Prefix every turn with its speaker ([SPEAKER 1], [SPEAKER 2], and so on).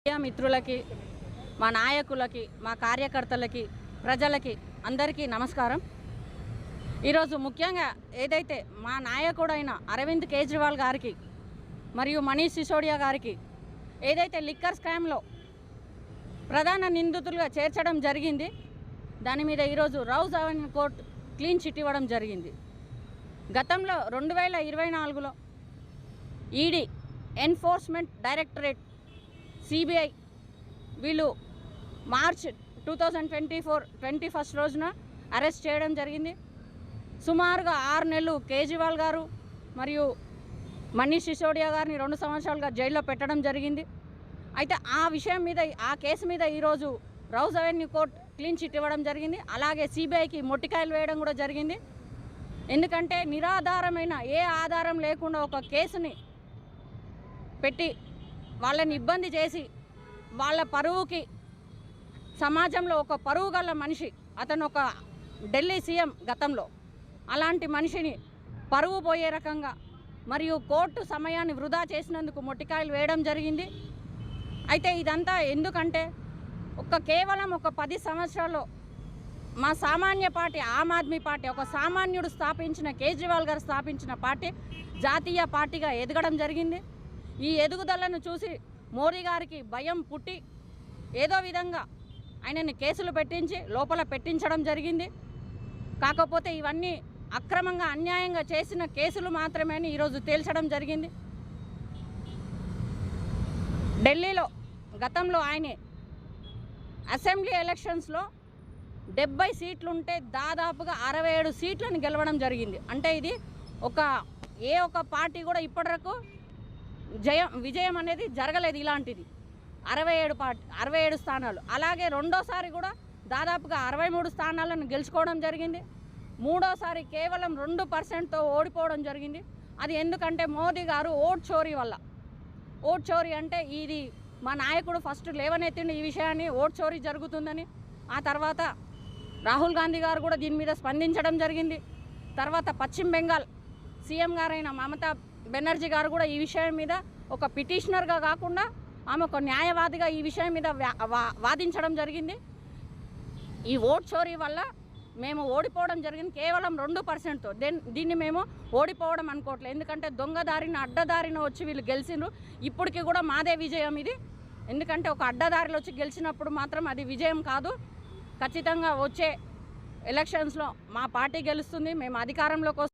[SPEAKER 1] Media మిత్రులకి, మా నాయకులకి, మా కార్యకర్తలకి, ప్రజలకి అందరికీ నమస్కారం. ఈరోజు ముఖ్యంగా ఏదైతే మా నాయకుడైన అరవింద్ కేజ్రీవాల్ గారికి మరియు మనీష్ సిసోడియా గారికి ఏదైతే లిక్కర్ స్కామ్లో ప్రధాన నిందితులుగా చేర్చడం జరిగింది, దాని మీద ఈరోజు Rouse Avenue court clean chit ఇవ్వడం జరిగింది. గతంలో 2024లో ఈడీ, ఎన్ఫోర్స్మెంట్ డైరెక్టరేట్, సిబిఐ వీళ్ళు మార్చ్ 2024 21 రోజున అరెస్ట్ చేయడం జరిగింది. సుమారుగా 6 నెలలు కేజ్రీవాల్ గారు మరియు మనీష్ సిసోడియా గారిని 2 సంవత్సరాలుగా జైల్లో పెట్టడం జరిగింది. అయితే ఆ విషయం మీద, ఆ కేసు మీద ఈరోజు Rouse Avenue court clean chit ఇవ్వడం జరిగింది. అలాగే సిబిఐకి మొట్టికాయలు వేయడం కూడా జరిగింది. ఎందుకంటే నిరాధారమైన, ఏ ఆధారం లేకుండా ఒక కేసుని పెట్టి వాళ్ళని ఇబ్బంది చేసి వాళ్ళ పరువుకి, సమాజంలో ఒక పరువు గల మనిషి, అతను ఒక ఢిల్లీ సీఎం గతంలో, అలాంటి మనిషిని పరువు పోయే రకంగా మరియు కోర్టు సమయాన్ని వృధా చేసినందుకు మొట్టికాయలు వేయడం జరిగింది. అయితే ఇదంతా ఎందుకంటే కేవలం ఒక 10 సంవత్సరాల్లో మా సామాన్య పార్టీ ఆమ్ ఆద్మీ పార్టీ, ఒక సామాన్యుడు స్థాపించిన, కేజ్రీవాల్ గారు స్థాపించిన పార్టీ జాతీయ పార్టీగా ఎదగడం జరిగింది. ఈ ఎదుగుదలను చూసి మోడీ గారికి భయం పుట్టి ఏదో విధంగా ఆయనని కేసులు పెట్టించి లోపల పెట్టించడం జరిగింది. కాకపోతే ఇవన్నీ అక్రమంగా, అన్యాయంగా చేసిన కేసులు మాత్రమే అని ఈరోజు తేల్చడం జరిగింది. ఢిల్లీలో గతంలో ఆయనే అసెంబ్లీ ఎలక్షన్స్లో 70 సీట్లుంటే దాదాపుగా 67 సీట్లను గెలవడం జరిగింది. అంటే ఇది ఏ ఒక్క పార్టీ కూడా ఇప్పటివరకు విజయం అనేది జరగలేదు. ఇలాంటిది 67 స్థానాలు. అలాగే రెండోసారి కూడా దాదాపుగా 63 స్థానాలను గెలుచుకోవడం జరిగింది. మూడోసారి కేవలం 2%తో ఓడిపోవడం జరిగింది. అది ఎందుకంటే మోదీ గారు ఓట్ చోరీ వల్ల. ఓట్ చోరీ అంటే ఇది మా నాయకుడు ఫస్ట్ లేవనెత్తిండి ఈ విషయాన్ని, ఓట్ చోరీ జరుగుతుందని. ఆ తర్వాత రాహుల్ గాంధీ గారు కూడా దీని మీద స్పందించడం జరిగింది. తర్వాత పశ్చిమ బెంగాల్ సీఎం గారైన మమతా బెనర్జీ గారు కూడా ఈ విషయం మీద ఒక పిటిషనర్గా కాకుండా ఆమె ఒక న్యాయవాదిగా ఈ విషయం మీద వాదించడం జరిగింది. ఈ ఓట్ చోరీ వల్ల మేము ఓడిపోవడం జరిగింది కేవలం 2%తో. దీన్ని మేము ఓడిపోవడం అనుకోవట్లేదు. ఎందుకంటే దొంగదారిన, అడ్డదారిన వచ్చి వీళ్ళు గెలిచిండ్రు. ఇప్పటికీ కూడా మాదే విజయం ఇది. ఎందుకంటే ఒక అడ్డదారిలో వచ్చి గెలిచినప్పుడు మాత్రం అది విజయం కాదు. ఖచ్చితంగా వచ్చే ఎలక్షన్స్లో మా పార్టీ గెలుస్తుంది. మేము అధికారంలోకి